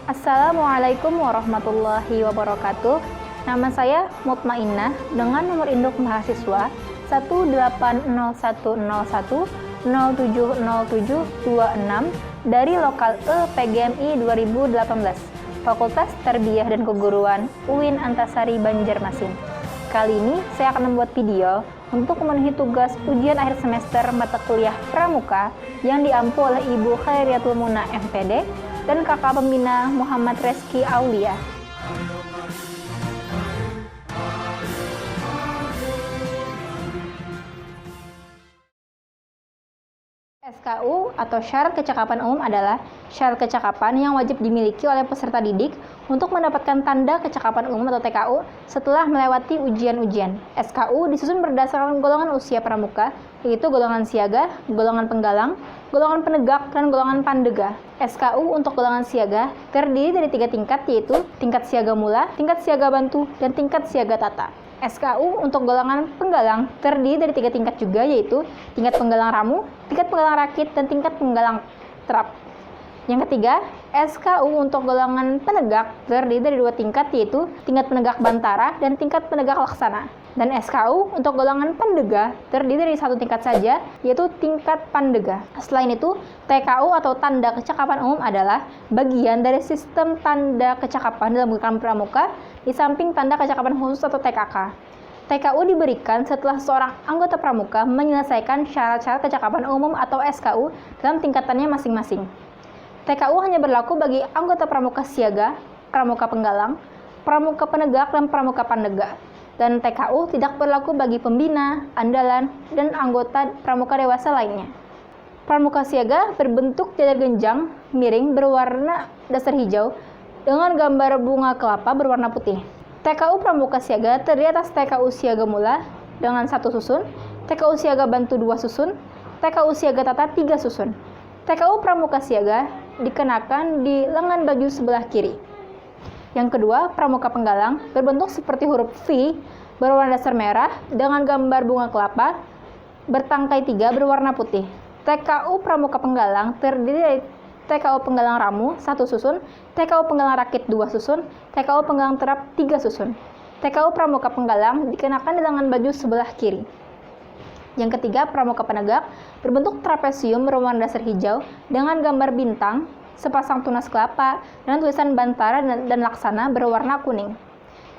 Assalamualaikum warahmatullahi wabarakatuh. Nama saya Mutmainnah dengan nomor induk mahasiswa 18001070726 dari lokal E PGMI 2018, Fakultas Tarbiyah dan Keguruan UIN Antasari Banjarmasin. Kali ini saya akan membuat video untuk memenuhi tugas ujian akhir semester mata kuliah Pramuka yang diampu oleh Ibu Khairiatul Muna MPD dan kakak pembina Muhammad Reski Aulia. SKU atau syarat kecakapan umum adalah syarat kecakapan yang wajib dimiliki oleh peserta didik untuk mendapatkan tanda kecakapan umum atau TKU setelah melewati ujian-ujian. SKU disusun berdasarkan golongan usia pramuka, yaitu golongan siaga, golongan penggalang, golongan penegak, dan golongan pandega. SKU untuk golongan siaga terdiri dari 3 tingkat, yaitu tingkat siaga mula, tingkat siaga bantu, dan tingkat siaga tata. SKU untuk golongan penggalang terdiri dari 3 tingkat juga, yaitu tingkat penggalang ramu, tingkat penggalang rakit, dan tingkat penggalang terap. Yang ketiga, SKU untuk golongan penegak terdiri dari 2 tingkat, yaitu tingkat penegak bantara dan tingkat penegak laksana. Dan SKU untuk golongan pandega terdiri dari 1 tingkat saja, yaitu tingkat pandega. Selain itu, TKU atau tanda kecakapan umum adalah bagian dari sistem tanda kecakapan dalam kurikulum pramuka di samping tanda kecakapan khusus atau TKK. TKU diberikan setelah seorang anggota pramuka menyelesaikan syarat-syarat kecakapan umum atau SKU dalam tingkatannya masing-masing. TKU hanya berlaku bagi anggota pramuka siaga, pramuka penggalang, pramuka penegak, dan pramuka pandega. Dan TKU tidak berlaku bagi pembina, andalan, dan anggota pramuka dewasa lainnya. Pramuka siaga berbentuk jajar genjang miring berwarna dasar hijau dengan gambar bunga kelapa berwarna putih. TKU pramuka siaga terdiri atas TKU siaga mula dengan 1 susun, TKU siaga bantu 2 susun, TKU siaga tata 3 susun. TKU pramuka siaga dikenakan di lengan baju sebelah kiri. Yang kedua, pramuka penggalang berbentuk seperti huruf V berwarna dasar merah dengan gambar bunga kelapa bertangkai 3 berwarna putih. TKU pramuka penggalang terdiri dari TKU penggalang ramu 1 susun, TKU penggalang rakit 2 susun, TKU penggalang terap 3 susun. TKU pramuka penggalang dikenakan di lengan baju sebelah kiri. Yang ketiga, pramuka penegak berbentuk trapesium berwarna dasar hijau dengan gambar bintang, sepasang tunas kelapa, dan tulisan bantara dan laksana berwarna kuning.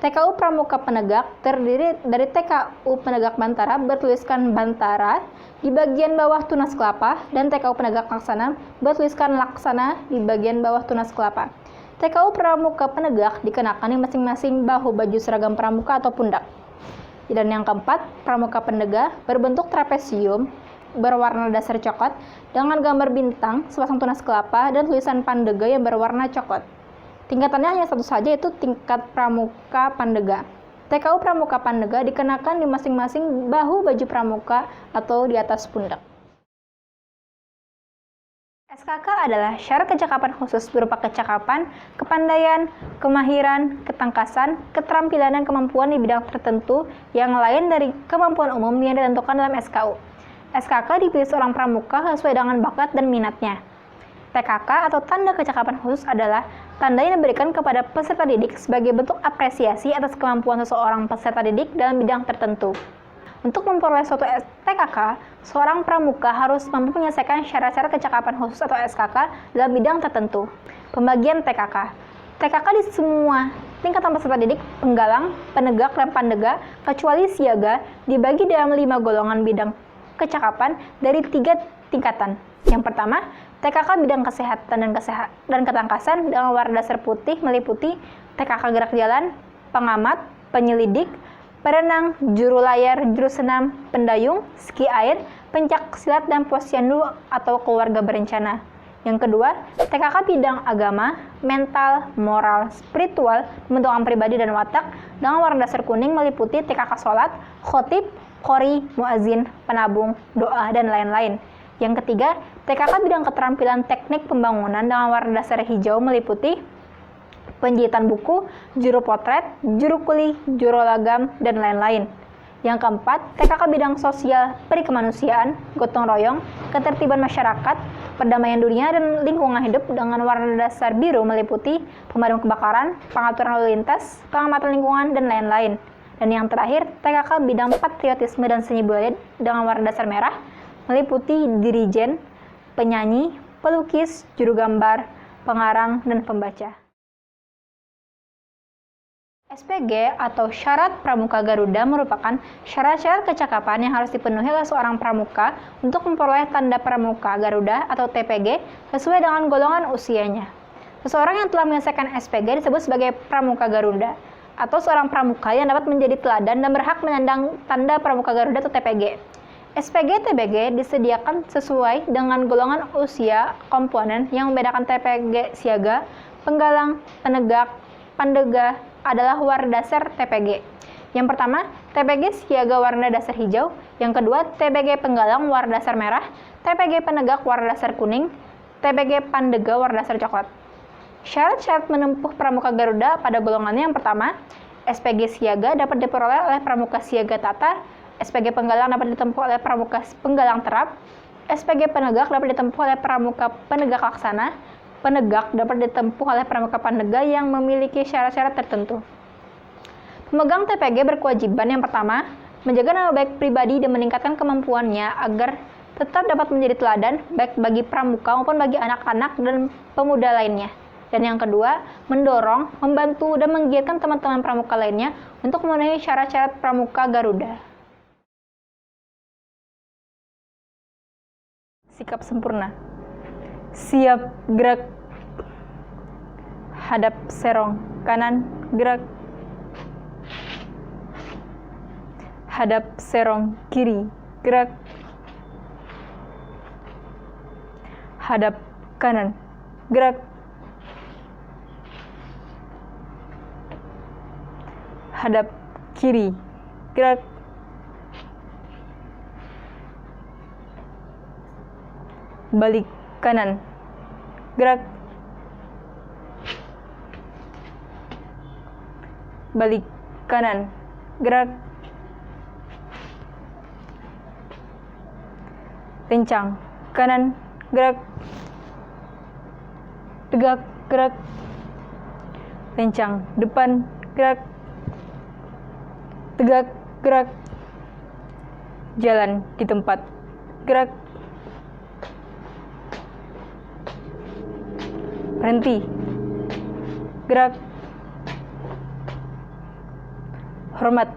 TKU pramuka penegak terdiri dari TKU penegak bantara bertuliskan bantara di bagian bawah tunas kelapa dan TKU penegak laksana bertuliskan laksana di bagian bawah tunas kelapa. TKU pramuka penegak dikenakan di masing-masing bahu baju seragam pramuka atau pundak. Dan yang keempat, pramuka pendega berbentuk trapesium berwarna dasar coklat dengan gambar bintang, sepasang tunas kelapa, dan tulisan pandega yang berwarna coklat. Tingkatannya hanya 1 saja, yaitu tingkat pramuka pandega. TKU pramuka pandega dikenakan di masing-masing bahu baju pramuka atau di atas pundak. SKK adalah syarat kecakapan khusus berupa kecakapan, kepandaian, kemahiran, ketangkasan, keterampilan, dan kemampuan di bidang tertentu yang lain dari kemampuan umum yang ditentukan dalam SKU. SKK dipilih seorang pramuka sesuai dengan bakat dan minatnya. TKK atau tanda kecakapan khusus adalah tanda yang diberikan kepada peserta didik sebagai bentuk apresiasi atas kemampuan seseorang peserta didik dalam bidang tertentu. Untuk memperoleh suatu TKK, seorang pramuka harus mampu menyelesaikan syarat-syarat kecakapan khusus atau SKK dalam bidang tertentu. Pembagian TKK. TKK di semua tingkatan peserta didik, penggalang, penegak, dan pandega, kecuali siaga, dibagi dalam 5 golongan bidang kecakapan dari 3 tingkatan. Yang pertama, TKK bidang kesehatan dan ketangkasan dengan warna dasar putih meliputi TKK gerak jalan, pengamat, penyelidik, perenang, juru layar, juru senam, pendayung, ski air, pencak silat, dan posyandu atau keluarga berencana. Yang kedua, TKK bidang agama, mental, moral, spiritual, pembentukan pribadi dan watak dengan warna dasar kuning meliputi TKK sholat, khotib, qori, muazin, penabung, doa, dan lain-lain. Yang ketiga, TKK bidang keterampilan teknik pembangunan dengan warna dasar hijau meliputi penjahitan buku, juru potret, juru kuli, juru lagam, dan lain-lain. Yang keempat, TKK bidang sosial perikemanusiaan, gotong royong, ketertiban masyarakat, perdamaian dunia, dan lingkungan hidup dengan warna dasar biru meliputi pemadam kebakaran, pengaturan lalu lintas, pengamatan lingkungan, dan lain-lain. Dan yang terakhir, TKK bidang patriotisme dan seni budaya dengan warna dasar merah meliputi dirijen, penyanyi, pelukis, juru gambar, pengarang, dan pembaca. SPG atau Syarat Pramuka Garuda merupakan syarat-syarat kecakapan yang harus dipenuhi oleh seorang pramuka untuk memperoleh tanda Pramuka Garuda atau TPG sesuai dengan golongan usianya. Seseorang yang telah menyelesaikan SPG disebut sebagai Pramuka Garuda, atau seorang pramuka yang dapat menjadi teladan dan berhak menyandang tanda Pramuka Garuda atau TPG. SPG TPG disediakan sesuai dengan golongan usia komponen yang membedakan TPG siaga, penggalang, penegak, pandega adalah warna dasar TPG. Yang pertama, TPG siaga warna dasar hijau. Yang kedua, TPG penggalang warna dasar merah. TPG penegak warna dasar kuning. TPG pandega warna dasar coklat. Syarat-syarat menempuh Pramuka Garuda pada golongannya yang pertama, SPG siaga dapat diperoleh oleh Pramuka Siaga Tata. SPG penggalang dapat ditempuh oleh Pramuka Penggalang Terap. SPG penegak dapat ditempuh oleh Pramuka Penegak Laksana. Penegak dapat ditempuh oleh pramuka pandega yang memiliki syarat-syarat tertentu. Pemegang TPG berkewajiban yang pertama, menjaga nama baik pribadi dan meningkatkan kemampuannya agar tetap dapat menjadi teladan baik bagi pramuka maupun bagi anak-anak dan pemuda lainnya. Dan yang kedua, mendorong, membantu, dan menggiatkan teman-teman pramuka lainnya untuk memenuhi syarat-syarat Pramuka Garuda. Sikap sempurna. Siap, gerak. Hadap serong, kanan, gerak. Hadap serong, kiri, gerak. Hadap kanan, gerak. Hadap kiri, gerak. Balik kanan, gerak. Balik kanan, gerak. Rencang kanan, gerak. Tegak, gerak. Rencang depan, gerak. Tegak, gerak. Jalan di tempat, gerak. Berhenti, gerak. Hormat,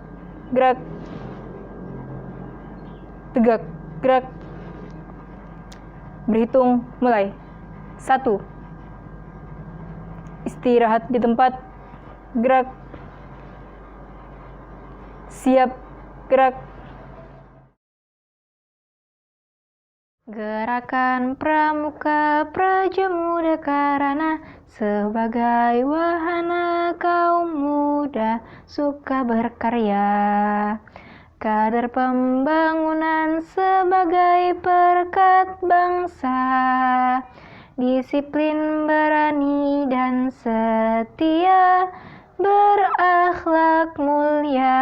gerak. Tegak, gerak. Berhitung, mulai. 1. Istirahat di tempat, gerak. Siap, gerak. Gerakan Pramuka Prajamuda Karana sebagai wahana kaum muda suka berkarya. Kader pembangunan sebagai perekat bangsa, disiplin, berani, dan setia, berakhlak mulia.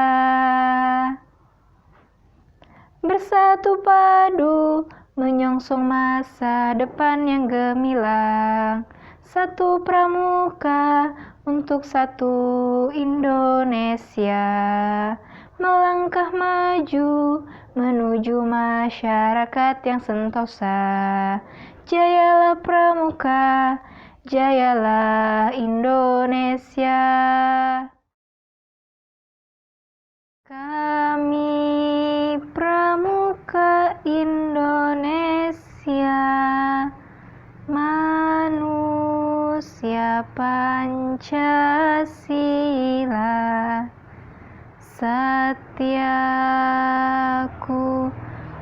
Bersatu padu menyongsong masa depan yang gemilang. Satu pramuka untuk satu Indonesia, melangkah maju menuju masyarakat yang sentosa. Jayalah pramuka, jayalah Indonesia. Kami pramuka Indonesia, manusia Pancasila, Satyaku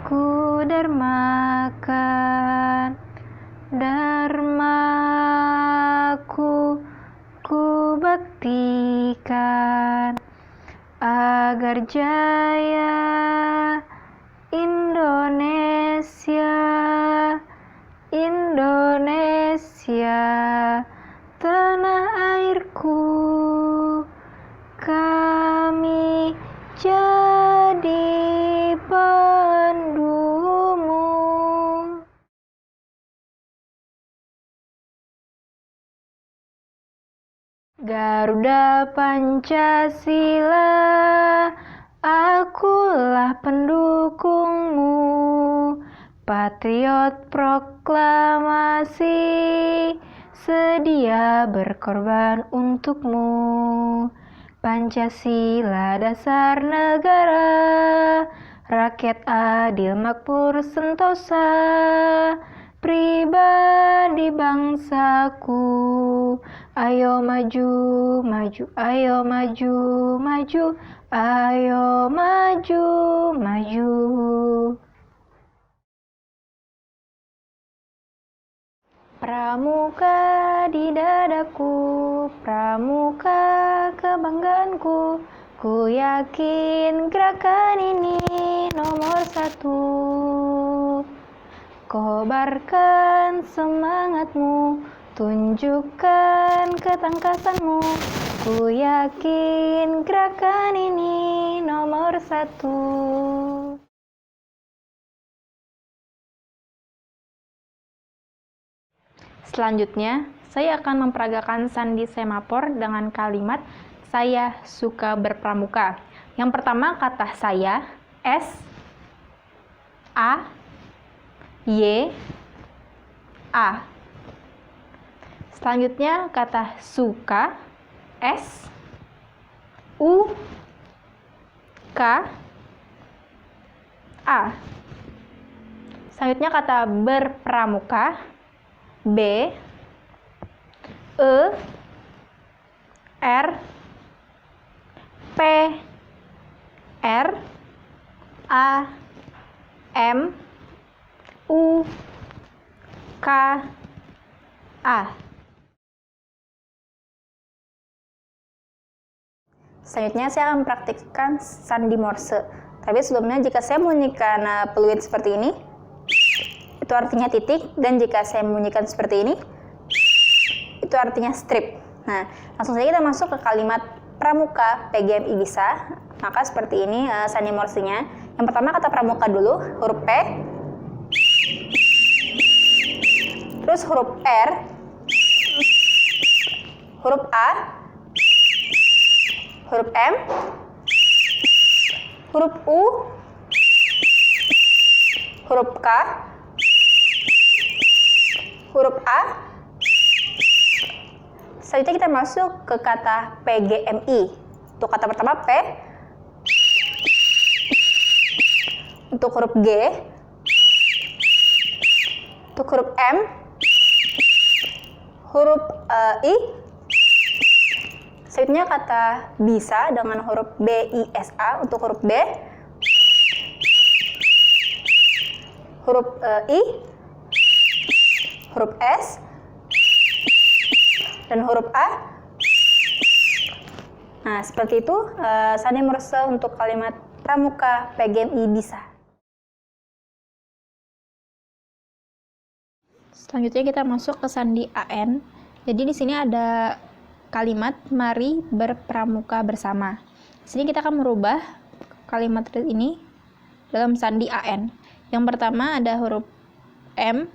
ku dharmakan, dharmaku ku baktikan, agar jaya Indonesia, Indonesia, tanah airku, kami jadi Garuda Pancasila, akulah pendukungmu, patriot proklamasi, sedia berkorban untukmu. Pancasila dasar negara, rakyat adil makmur sentosa, pribadi bangsaku. Ayo maju, maju, ayo maju, maju, ayo maju, maju. Pramuka di dadaku, pramuka kebanggaanku. Ku yakin gerakan ini nomor 1. Kobarkan semangatmu, tunjukkan ketangkasanmu. Ku yakin gerakan ini nomor 1. Selanjutnya, saya akan memperagakan sandi semafor dengan kalimat saya suka berpramuka. Yang pertama kata saya, S, A, Y, A. Selanjutnya kata suka, S, U, K, A. Selanjutnya kata berpramuka, B, E, R, P, R, A, M, U, K, A. Selanjutnya saya akan mempraktikkan sandi Morse. Tapi sebelumnya jika saya membunyikan peluit seperti ini, itu artinya titik, dan jika saya membunyikan seperti ini, itu artinya strip. Nah, langsung saja kita masuk ke kalimat pramuka PGMI bisa. Maka seperti ini sandi Morse-nya. Yang pertama kata pramuka dulu, huruf P, terus huruf R, huruf A, huruf M, huruf U, huruf K, huruf A. Selanjutnya kita masuk ke kata PGMI. Untuk kata pertama P, untuk huruf G, untuk huruf M, huruf I. Selanjutnya kata bisa dengan huruf BISA. Untuk huruf B, huruf I, huruf S, dan huruf A. Nah, seperti itu sandi Morse untuk kalimat pramuka PGMI bisa. Selanjutnya kita masuk ke sandi AN. Jadi di sini ada kalimat mari berpramuka bersama. Di sini kita akan merubah kalimat ini dalam sandi AN. Yang pertama ada huruf M,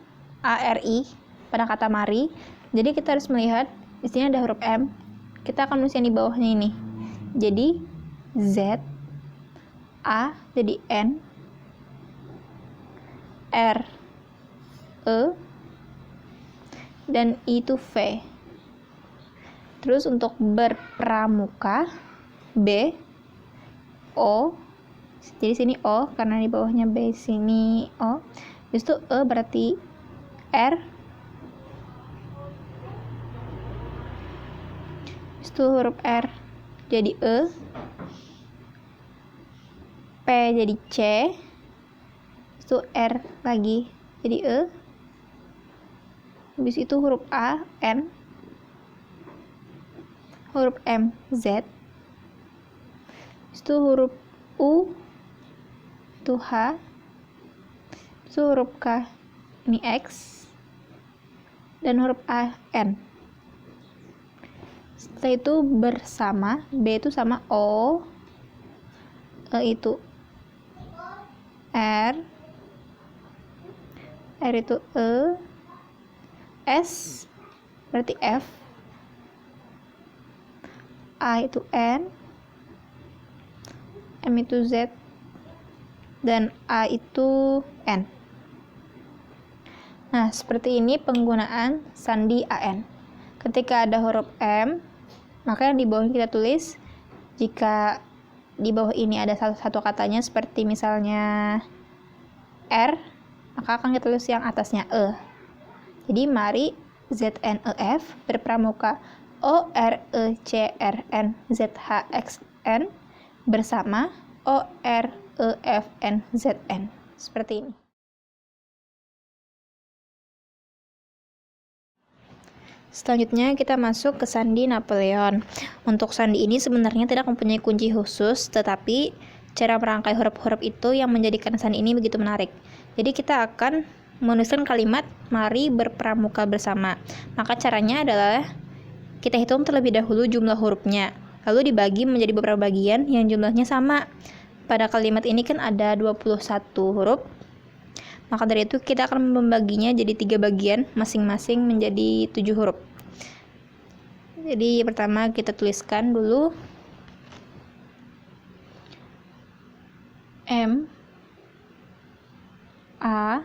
ARI pada kata mari. Jadi kita harus melihat di sini ada huruf M. Kita akan menulis yang di bawahnya ini. Jadi Z, A jadi N, R, E, dan I itu V. Terus untuk berpramuka, B, O. Jadi sini O karena di bawahnya B, sini O. Terus itu E berarti R. Itu huruf R jadi E, P jadi C, itu R lagi jadi E, habis itu huruf A, N, huruf M, Z, itu huruf U, itu H, itu huruf K, ini X, dan huruf A, N. Setelah itu bersama, B itu sama O, E itu R, R itu E, S berarti F, A itu N, M itu Z, dan A itu N. Nah, seperti ini penggunaan sandi AN. Ketika ada huruf M, maka yang di bawahnya kita tulis. Jika di bawah ini ada satu katanya seperti misalnya R, maka akan kita tulis yang atasnya E. Jadi mari ZNEF berpramuka ORECRNZHXN bersama OREFNZN. Seperti ini. Selanjutnya kita masuk ke sandi Napoleon. Untuk sandi ini sebenarnya tidak mempunyai kunci khusus, tetapi cara merangkai huruf-huruf itu yang menjadikan sandi ini begitu menarik. Jadi kita akan menuliskan kalimat mari berpramuka bersama. Maka caranya adalah kita hitung terlebih dahulu jumlah hurufnya, lalu dibagi menjadi beberapa bagian yang jumlahnya sama. Pada kalimat ini kan ada 21 huruf. Maka dari itu kita akan membaginya jadi 3 bagian, masing-masing menjadi 7 huruf. Jadi pertama kita tuliskan dulu M, A,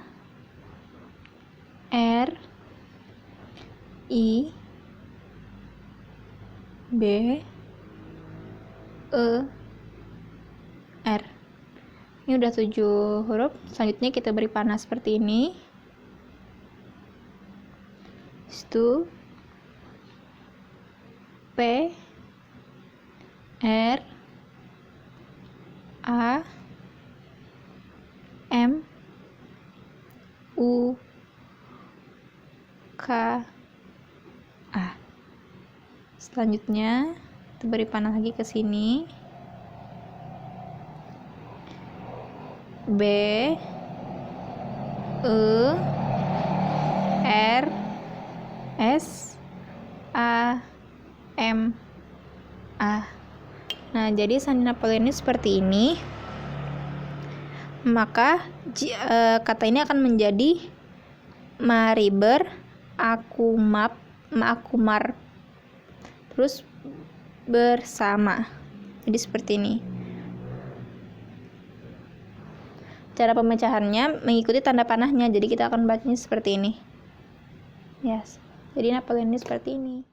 R, I, B, E, R. Ini udah 7 huruf. Selanjutnya kita beri panah seperti ini. Itu P, R, A, M, U, K, A. Selanjutnya kita beri panah lagi ke sini. B, E, R, S, A, M, A. Nah, jadi sandi Napoleon ini seperti ini. Maka kata ini akan menjadi mari akumar, terus bersama. Jadi seperti ini. Cara pemecahannya mengikuti tanda panahnya, jadi kita akan bacanya seperti ini. Yes. Jadi Napoleon ini seperti ini.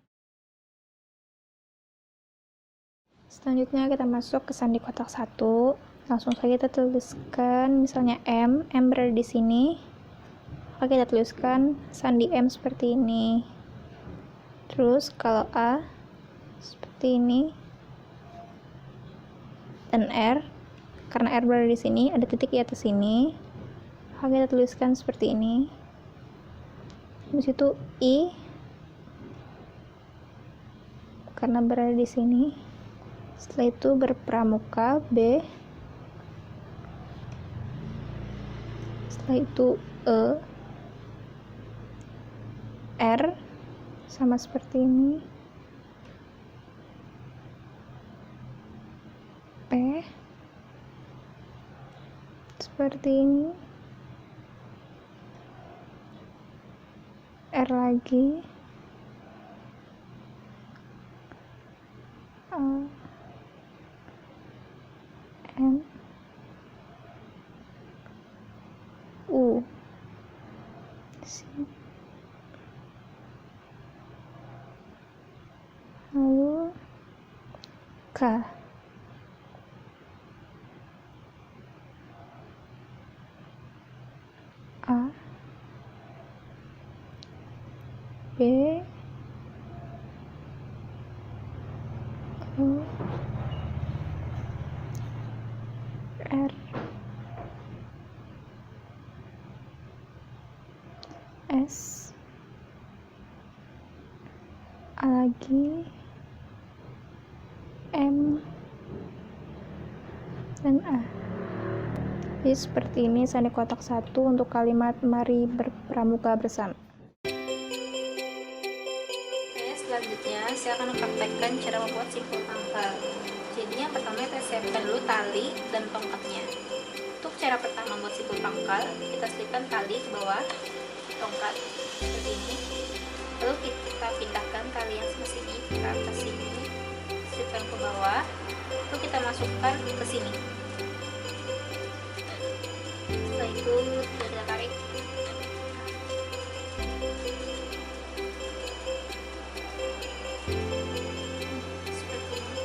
Selanjutnya kita masuk ke sandi kotak 1. Langsung saja kita tuliskan misalnya M berada di sini. Oke, kita tuliskan sandi M seperti ini. Terus kalau A seperti ini. Dan R, karena R berada di sini, ada titik di atas sini. Oke, kita tuliskan seperti ini. Di situ I, karena berada di sini. Setelah itu berpramuka B. Setelah itu E, R, sama seperti ini. P, seperti ini. R lagi. A, M, U, C, lalu K. A, B, U, R, S, A lagi, M, dan A. Jadi seperti ini sandi kotak 1 untuk kalimat mari berpramuka bersama. Selanjutnya saya akan mempraktekkan cara membuat simpul pangkal. Jadi yang pertama kita siapkan dulu tali dan tongkatnya. Untuk cara pertama membuat simpul pangkal, kita selipkan tali ke bawah tongkat seperti ini. Lalu kita pindahkan tali yang semestinya ke atas sini. Setelah tarik ke bawah, itu kita masukkan ke sini. Setelah itu kita tarik. Seperti ini.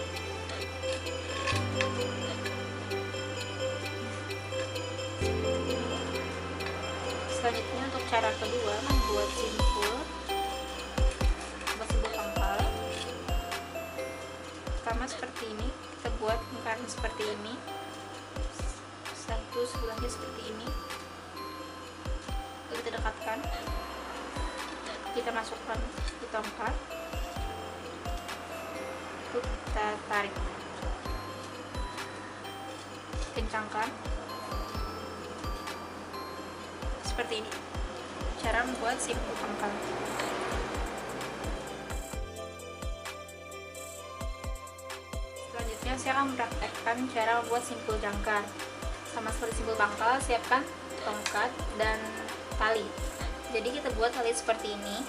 Selanjutnya untuk cara kedua, membuat simpul pangkal. Pertama seperti ini, kita buat lingkaran seperti ini. Setelah itu sebelahnya seperti ini. Lalu kita dekatkan, kita masukkan ke tongkat, lalu kita tarik, kencangkan. Seperti ini cara membuat simpul pangkal. Selanjutnya saya akan mempraktekkan cara membuat simpul jangkar. Sama seperti simpul pangkal, siapkan tongkat dan tali. Jadi kita buat tali seperti ini,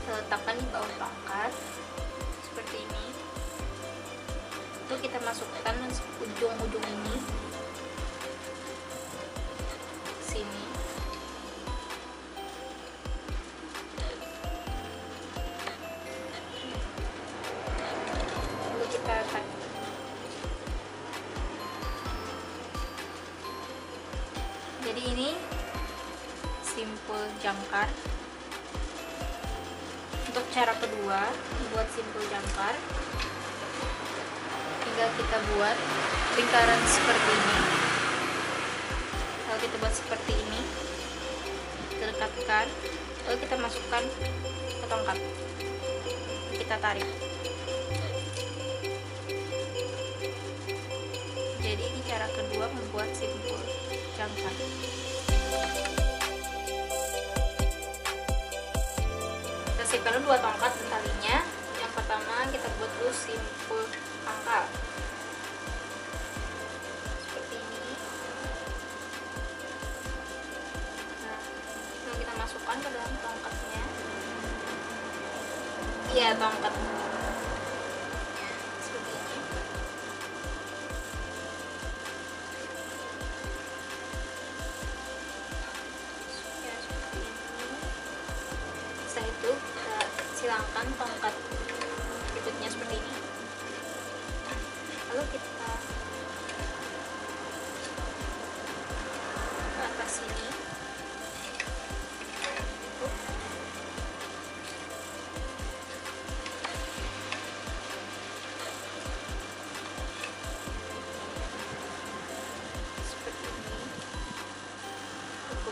kita letakkan di bawah tongkat seperti ini. Lalu kita masukkan ujung-ujung ini sini. Lalu kita tarik. Jadi ini simpul jangkar. Untuk cara kedua, membuat simpul jangkar, tinggal kita buat lingkaran seperti ini. Lalu kita buat seperti ini, kita dekatkan, lalu kita masukkan ke tongkat, kita tarik. Jadi ini cara kedua membuat simpul jangkar. Kita siapkan dulu 2 tongkat dan talinya. Yang pertama kita buat dulu simpul pangkal. Masukkan ke dalam tongkatnya. Iya, tongkat. Seperti ini. Ya, seperti ini. Setelah itu kita silangkan tongkat berikutnya seperti ini. Lalu kita ke atas sini.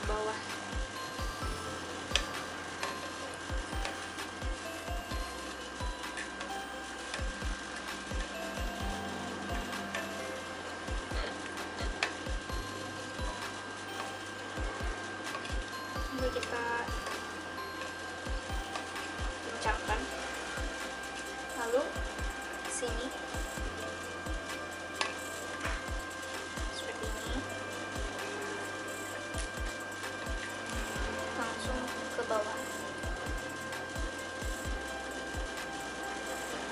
Bawah. Lalu kita kencangkan, lalu sini seperti ini. Ke bawah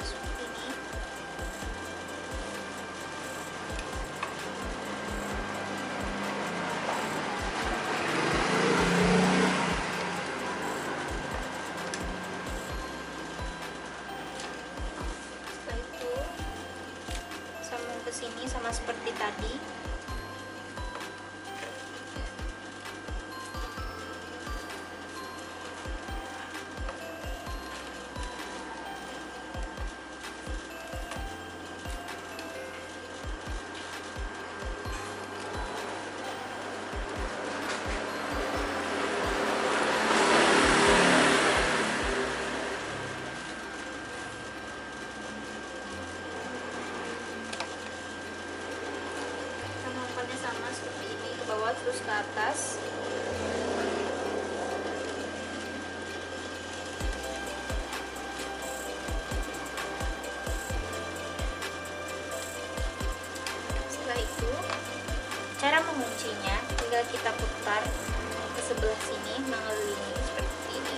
seperti ini. Setelah itu sambung ke sini sama seperti tadi. Sama seperti ini, ke bawah terus ke atas. Setelah itu cara menguncinya tinggal kita putar ke sebelah sini, mengelilingi seperti ini.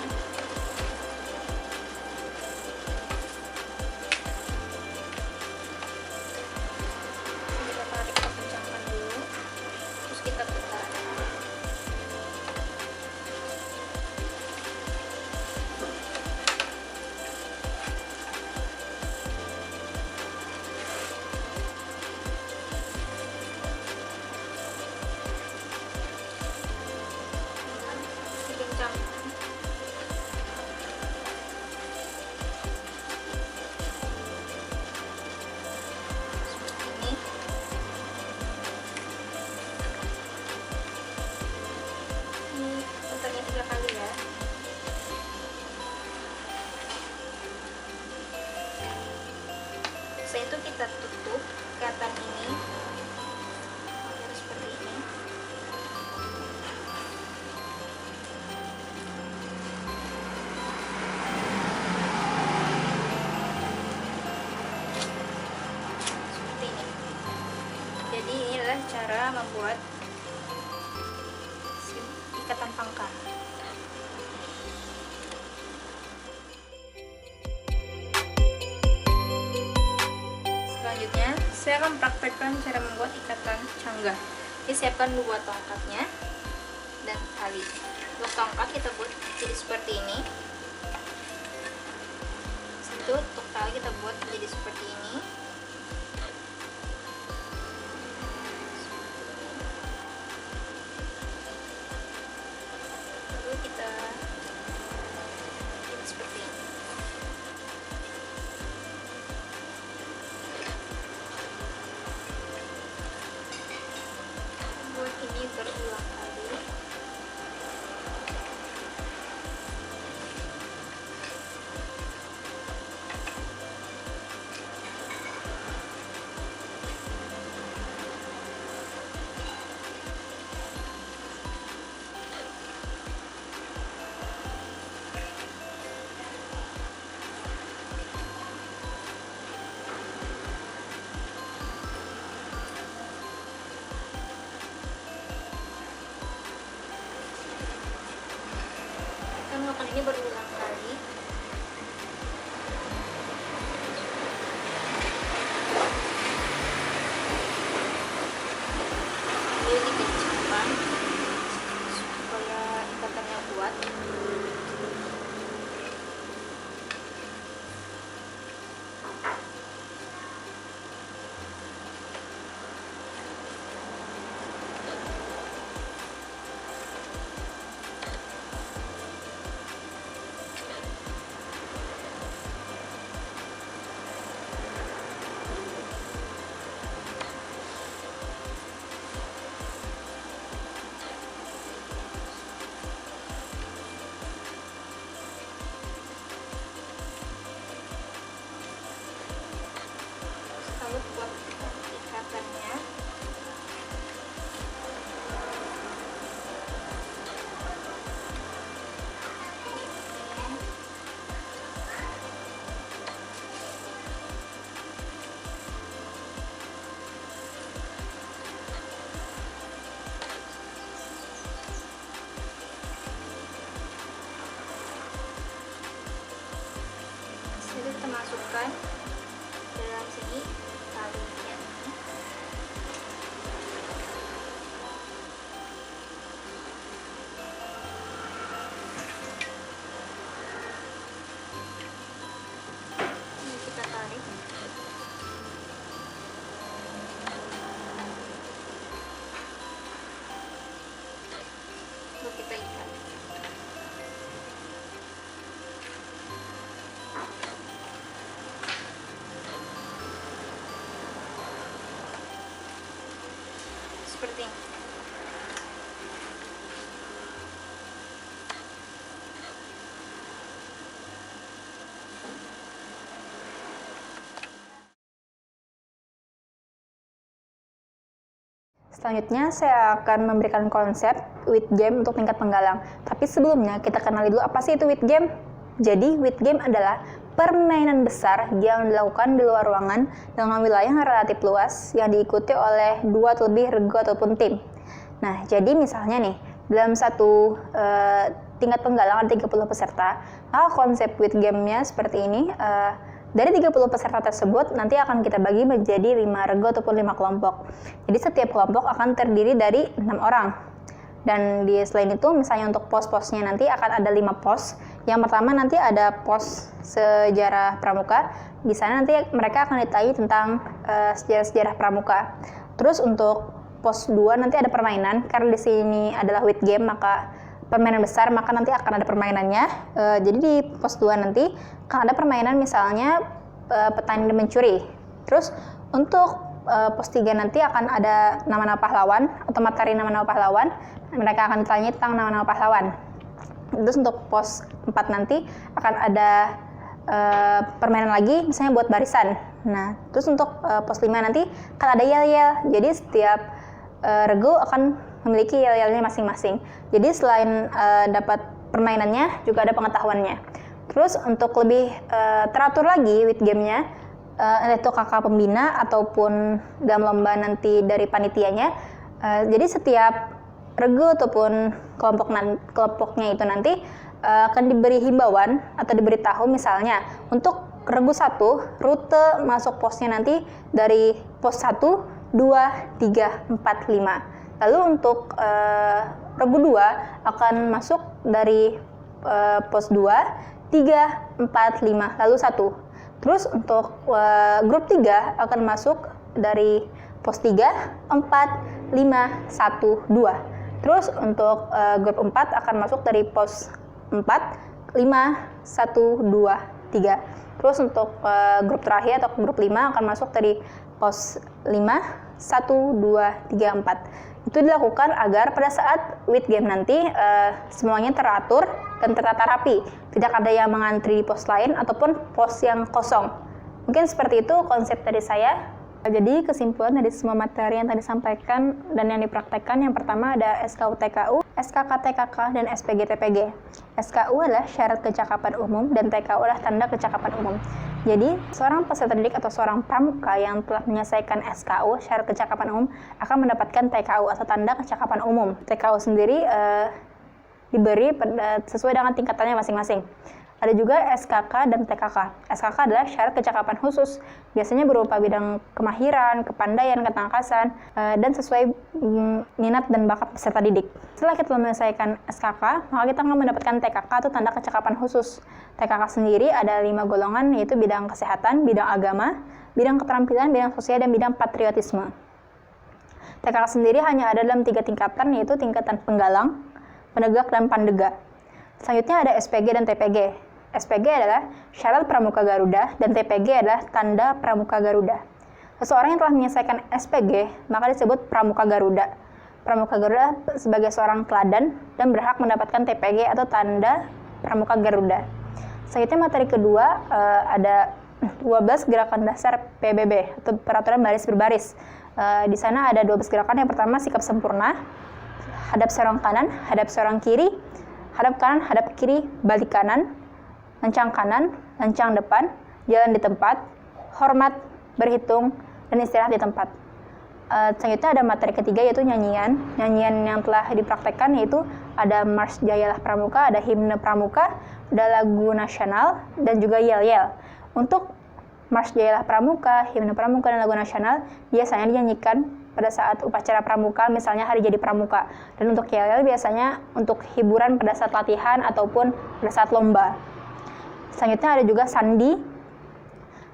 itu kita tutup ikatan ini seperti ini. Seperti ini. Jadi ini adalah cara membuat ikatan pangkal. Selanjutnya, saya akan praktekkan cara membuat ikatan canggah. Jadi siapkan 2 tongkatnya dan tali. Untuk tongkat kita buat jadi seperti ini. Untuk tali kita buat jadi seperti ini. Lalu kita jadi seperti ini. Buat ini berulang kali. Kita melakukan ini berulang kali. Jadi dikencangkan supaya ikatannya kuat. Lalu buat ikatannya. Jadi kita masukkan dalam sini talinya. Ini kita tarik. Lalu kita ikat. Seperti ini. Selanjutnya saya akan memberikan konsep with game untuk tingkat penggalang. Tapi sebelumnya kita kenali dulu apa sih itu with game. Jadi with game adalah permainan besar yang dilakukan di luar ruangan dengan wilayah yang relatif luas yang diikuti oleh 2 atau lebih regu ataupun tim. Nah, jadi misalnya nih, dalam satu tingkat penggalang ada 30 peserta, maka konsep with game-nya seperti ini. Dari 30 peserta tersebut, nanti akan kita bagi menjadi 5 regu ataupun 5 kelompok. Jadi setiap kelompok akan terdiri dari 6 orang. Dan selain itu, misalnya untuk pos-posnya nanti akan ada 5 pos. Yang pertama nanti ada pos sejarah pramuka. Di sana nanti mereka akan ditanya tentang sejarah-sejarah pramuka. Terus untuk pos 2 nanti ada permainan. Karena di sini adalah with game, maka permainan besar, maka nanti akan ada permainannya. Jadi di pos 2 nanti akan ada permainan misalnya petani dan mencuri. Terus untuk pos 3 nanti akan ada nama-nama pahlawan atau materi nama-nama pahlawan. Mereka akan ditanya tentang nama-nama pahlawan. Terus untuk pos 4 nanti akan ada permainan lagi, misalnya buat barisan. Nah, terus untuk pos 5 nanti kan ada yel-yel. Jadi setiap regu akan memiliki yel-yelnya masing-masing. Jadi selain dapat permainannya, juga ada pengetahuannya. Terus untuk lebih teratur lagi with game-nya, itu kakak pembina ataupun dalam lomba nanti dari panitianya. Jadi setiap regu ataupun kelompoknya itu nanti akan diberi himbauan atau diberitahu, misalnya untuk regu 1 rute masuk posnya nanti dari pos 1, 2, 3, 4, 5. Lalu untuk regu 2 akan masuk dari pos 2, 3, 4, 5, lalu 1. Terus untuk grup 3 akan masuk dari pos 3, 4, 5, 1, 2. Terus untuk grup 4 akan masuk dari pos 4, 5, 1, 2, 3. Terus untuk grup terakhir atau grup 5 akan masuk dari pos 5, 1, 2, 3, 4. Itu dilakukan agar pada saat with game nanti semuanya teratur dan tertata rapi. Tidak ada yang mengantri di pos lain ataupun pos yang kosong. Mungkin seperti itu konsep dari saya. Jadi kesimpulan dari semua materi yang tadi disampaikan dan yang dipraktekkan, yang pertama ada SKU-TKU, SKK-TKK, dan SPG-TPG. SKU adalah syarat kecakapan umum dan TKU adalah tanda kecakapan umum. Jadi, seorang peserta didik atau seorang pramuka yang telah menyelesaikan SKU, syarat kecakapan umum, akan mendapatkan TKU atau tanda kecakapan umum. TKU sendiri diberi sesuai dengan tingkatannya masing-masing. Ada juga SKK dan TKK. SKK adalah syarat kecakapan khusus, biasanya berupa bidang kemahiran, kepandaian, ketangkasan, dan sesuai minat dan bakat peserta didik. Setelah kita menyelesaikan SKK, maka kita akan mendapatkan TKK atau tanda kecakapan khusus. TKK sendiri ada 5 golongan, yaitu bidang kesehatan, bidang agama, bidang keterampilan, bidang sosial, dan bidang patriotisme. TKK sendiri hanya ada dalam 3 tingkatan, yaitu tingkatan penggalang, penegak, dan pandega. Selanjutnya ada SPG dan TPG. SPG adalah syarat pramuka Garuda dan TPG adalah tanda pramuka Garuda. Seseorang yang telah menyelesaikan SPG maka disebut pramuka Garuda. Pramuka Garuda sebagai seorang teladan dan berhak mendapatkan TPG atau tanda pramuka Garuda. Selanjutnya materi kedua ada 12 gerakan dasar PBB atau peraturan baris berbaris. Di sana ada 12 gerakan. Yang pertama sikap sempurna, hadap seorang kanan, hadap seorang kiri, hadap kanan, hadap kiri, balik kanan, lancang kanan, lancang depan, jalan di tempat, hormat, berhitung, dan istirahat di tempat. Selanjutnya ada materi ketiga yaitu nyanyian. Nyanyian yang telah dipraktekkan yaitu ada Mars Jayalah Pramuka, ada himne Pramuka, ada lagu nasional, dan juga yel-yel. Untuk Mars Jayalah Pramuka, himne Pramuka, dan lagu nasional biasanya dinyanyikan pada saat upacara pramuka, misalnya hari jadi pramuka. Dan untuk yel-yel biasanya untuk hiburan pada saat latihan ataupun pada saat lomba. Selanjutnya ada juga sandi.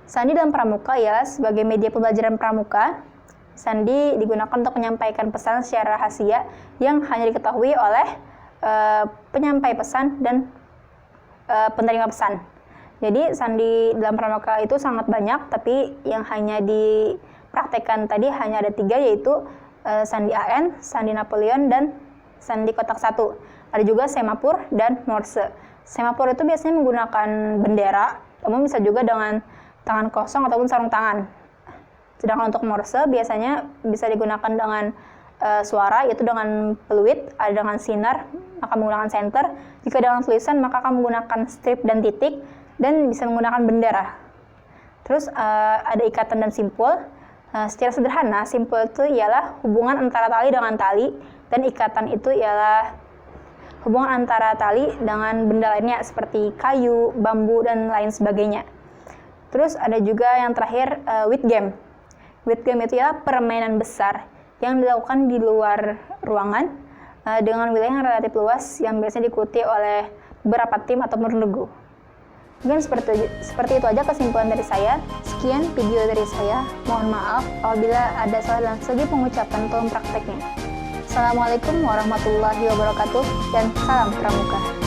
Sandi dalam pramuka ialah sebagai media pembelajaran pramuka. Sandi digunakan untuk menyampaikan pesan secara rahasia yang hanya diketahui oleh penyampai pesan dan penerima pesan. Jadi sandi dalam pramuka itu sangat banyak, tapi yang hanya dipraktekkan tadi hanya ada 3, yaitu sandi AN, sandi Napoleon, dan sandi kotak 1. Ada juga semapur dan morse. Semapur itu biasanya menggunakan bendera, namun bisa juga dengan tangan kosong ataupun sarung tangan. Sedangkan untuk morse biasanya bisa digunakan dengan suara, yaitu dengan peluit, ada dengan sinar, maka menggunakan senter. Jika dengan tulisan, maka akan menggunakan strip dan titik, dan bisa menggunakan bendera. Terus ada ikatan dan simpul. Secara sederhana, simpul itu ialah hubungan antara tali dengan tali, dan ikatan itu ialah hubungan antara tali dengan benda lainnya seperti kayu, bambu, dan lain sebagainya. Terus ada juga yang terakhir with game. With game itu ialah permainan besar yang dilakukan di luar ruangan dengan wilayah yang relatif luas yang biasanya diikuti oleh beberapa tim atau regu. Mungkin seperti itu aja kesimpulan dari saya. Sekian video dari saya. Mohon maaf apabila ada salah dalam segi pengucapan atau prakteknya. Assalamualaikum warahmatullahi wabarakatuh dan salam pramuka.